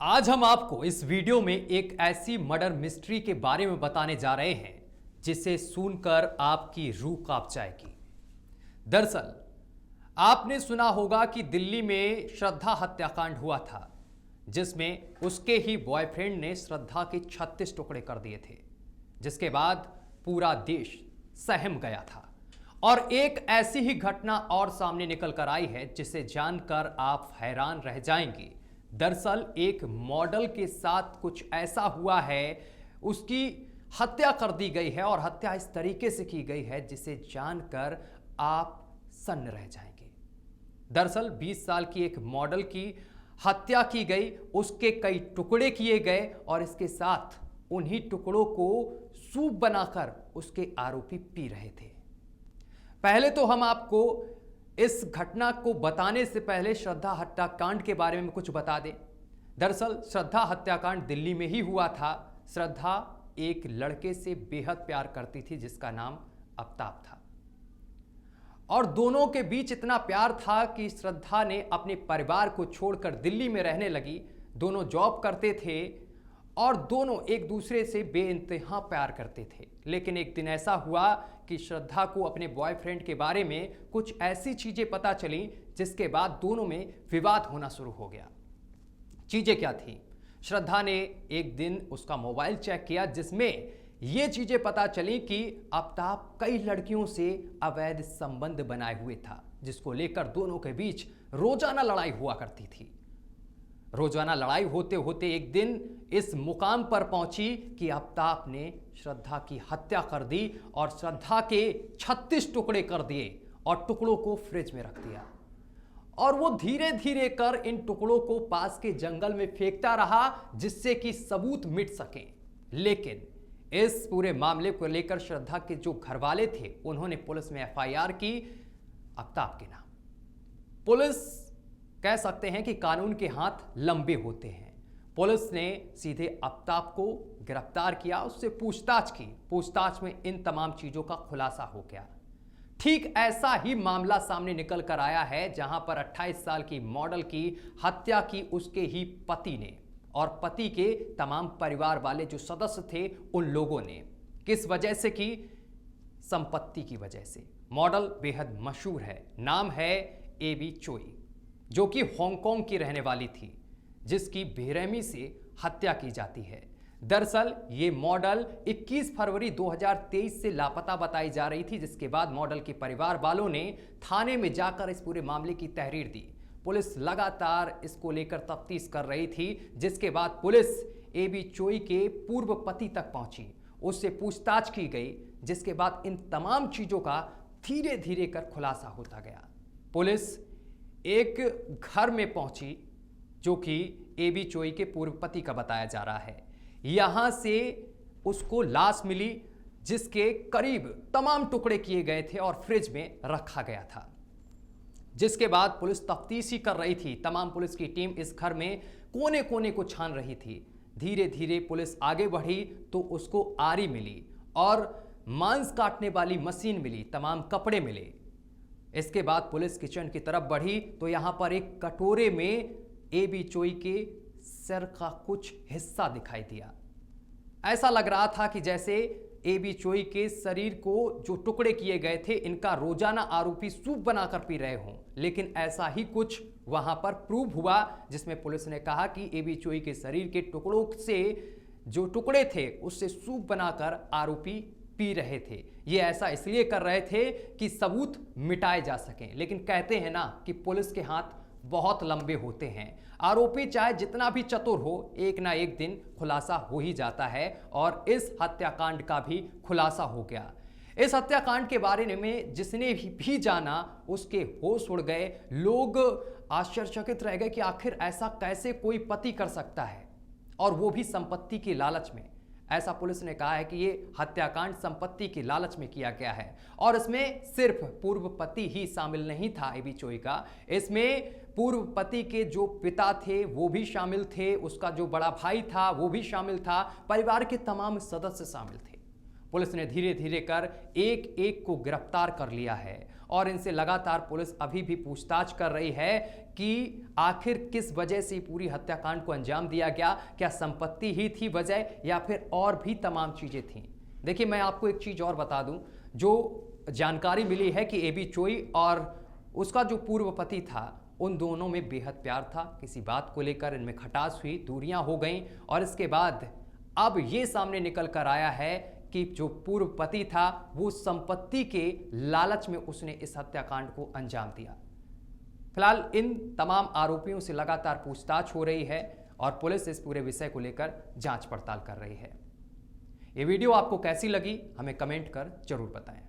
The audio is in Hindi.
आज हम आपको इस वीडियो में एक ऐसी मर्डर मिस्ट्री के बारे में बताने जा रहे हैं जिसे सुनकर आपकी रूह कांप जाएगी। दरअसल आपने सुना होगा कि दिल्ली में श्रद्धा हत्याकांड हुआ था, जिसमें उसके ही बॉयफ्रेंड ने श्रद्धा के 36 टुकड़े कर दिए थे, जिसके बाद पूरा देश सहम गया था। और एक ऐसी ही घटना और सामने निकल कर आई है जिसे जानकर आप हैरान रह जाएंगे। दरअसल एक मॉडल के साथ कुछ ऐसा हुआ है, उसकी हत्या कर दी गई है और हत्या इस तरीके से की गई है जिसे जानकर आप सन्न रह जाएंगे। दरअसल 20 साल की एक मॉडल की हत्या की गई, उसके कई टुकड़े किए गए और इसके साथ उन्हीं टुकड़ों को सूप बनाकर उसके आरोपी पी रहे थे। पहले तो हम आपको इस घटना को बताने से पहले श्रद्धा हत्याकांड के बारे में कुछ बता दें। दरअसल श्रद्धा हत्याकांड दिल्ली में ही हुआ था। श्रद्धा एक लड़के से बेहद प्यार करती थी जिसका नाम आफ्ताब था, और दोनों के बीच इतना प्यार था कि श्रद्धा ने अपने परिवार को छोड़कर दिल्ली में रहने लगी। दोनों जॉब करते थे और दोनों एक दूसरे से बेइंतहा प्यार करते थे। लेकिन एक दिन ऐसा हुआ कि श्रद्धा को अपने बॉयफ्रेंड के बारे में कुछ ऐसी चीजें पता चली जिसके बाद दोनों में विवाद होना शुरू हो गया। चीजें क्या थी? श्रद्धा ने एक दिन उसका मोबाइल चेक किया जिसमें ये चीजें पता चली कि आफ्ताब कई लड़कियों से अवैध संबंध बनाए हुए था, जिसको लेकर दोनों के बीच रोजाना लड़ाई हुआ करती थी। रोजाना लड़ाई होते होते एक दिन इस मुकाम पर पहुंची कि आफ्ताब ने श्रद्धा की हत्या कर दी और श्रद्धा के 36 टुकड़े कर दिए और टुकड़ों को फ्रिज में रख दिया। और वो धीरे धीरे कर इन टुकड़ों को पास के जंगल में फेंकता रहा जिससे कि सबूत मिट सके। लेकिन इस पूरे मामले को लेकर श्रद्धा के जो घरवाले थे उन्होंने पुलिस में एफआईआर की आफ्ताब के नाम। पुलिस कह सकते हैं कि कानून के हाथ लंबे होते हैं। पुलिस ने सीधे आफ्ताब को गिरफ्तार किया, उससे पूछताछ की। पूछताछ में इन तमाम चीजों का खुलासा हो गया। ठीक ऐसा ही मामला सामने निकल कर आया है जहां पर 28 साल की मॉडल की हत्या की उसके ही पति ने और पति के तमाम परिवार वाले जो सदस्य थे उन लोगों ने। किस वजह से की? संपत्ति की वजह से। मॉडल बेहद मशहूर है, नाम है एबी चोई, जो कि हांगकांग की रहने वाली थी, जिसकी बेरहमी से हत्या की जाती है। दरअसल ये मॉडल 21 फरवरी 2023 से लापता बताई जा रही थी, जिसके बाद मॉडल के परिवार वालों ने थाने में जाकर इस पूरे मामले की तहरीर दी। पुलिस लगातार इसको लेकर तफ्तीश कर रही थी, जिसके बाद पुलिस एबी चोई के पूर्व पति तक पहुंची, उससे पूछताछ की गई, जिसके बाद इन तमाम चीजों का धीरे धीरे कर खुलासा होता गया। पुलिस एक घर में पहुंची जो कि एबी चोई के पूर्व पति का बताया जा रहा है। यहां से उसको लाश मिली जिसके करीब तमाम टुकड़े किए गए थे और फ्रिज में रखा गया था। जिसके बाद पुलिस तफ्तीश ही कर रही थी। तमाम पुलिस की टीम इस घर में कोने कोने को छान रही थी। धीरे धीरे पुलिस आगे बढ़ी तो उसको आरी मिली और मांस काटने वाली मशीन मिली, तमाम कपड़े मिले। इसके बाद पुलिस किचन की तरफ बढ़ी तो यहां पर एक कटोरे में एबी चोई के सिर का कुछ हिस्सा दिखाई दिया। ऐसा लग रहा था कि जैसे एबी चोई के शरीर को जो टुकड़े किए गए थे इनका रोजाना आरोपी सूप बनाकर पी रहे हों। लेकिन ऐसा ही कुछ वहां पर प्रूव हुआ, जिसमें पुलिस ने कहा कि एबी चोई के शरीर के टुकड़ों से जो टुकड़े थे उससे सूप बनाकर आरोपी पी रहे थे। ये ऐसा इसलिए कर रहे थे कि सबूत मिटाए जा सकें। लेकिन कहते हैं ना कि पुलिस के हाथ बहुत लंबे होते हैं। आरोपी चाहे जितना भी चतुर हो, एक ना एक दिन खुलासा हो ही जाता है और इस हत्याकांड का भी खुलासा हो गया। इस हत्याकांड के बारे में जिसने भी जाना उसके होश उड़ गए। लोग आश्चर्यचकित रह गए कि आखिर ऐसा कैसे कोई पति कर सकता है, और वो भी संपत्ति की लालच में। ऐसा पुलिस ने कहा है कि ये हत्याकांड संपत्ति की लालच में किया गया है और इसमें सिर्फ पूर्व पति ही शामिल नहीं था एबी चोई का। इसमें पूर्व पति के जो पिता थे वो भी शामिल थे, उसका जो बड़ा भाई था वो भी शामिल था, परिवार के तमाम सदस्य शामिल थे। पुलिस ने धीरे धीरे कर एक एक को गिरफ्तार कर लिया है और इनसे लगातार पुलिस अभी भी पूछताछ कर रही है कि आखिर किस वजह से पूरी हत्याकांड को अंजाम दिया गया। क्या संपत्ति ही थी वजह या फिर और भी तमाम चीजें थीं। देखिए, मैं आपको एक चीज और बता दूं, जो जानकारी मिली है कि एबी चोई और उसका जो पूर्व पति था, उन दोनों में बेहद प्यार था। किसी बात को लेकर इनमें खटास हुई, दूरियां हो गईं और इसके बाद अब ये सामने निकल कर आया है कि जो पूर्व पति था वो संपत्ति के लालच में उसने इस हत्याकांड को अंजाम दिया। फिलहाल इन तमाम आरोपियों से लगातार पूछताछ हो रही है और पुलिस इस पूरे विषय को लेकर जांच पड़ताल कर रही है। ये वीडियो आपको कैसी लगी हमें कमेंट कर जरूर बताएं।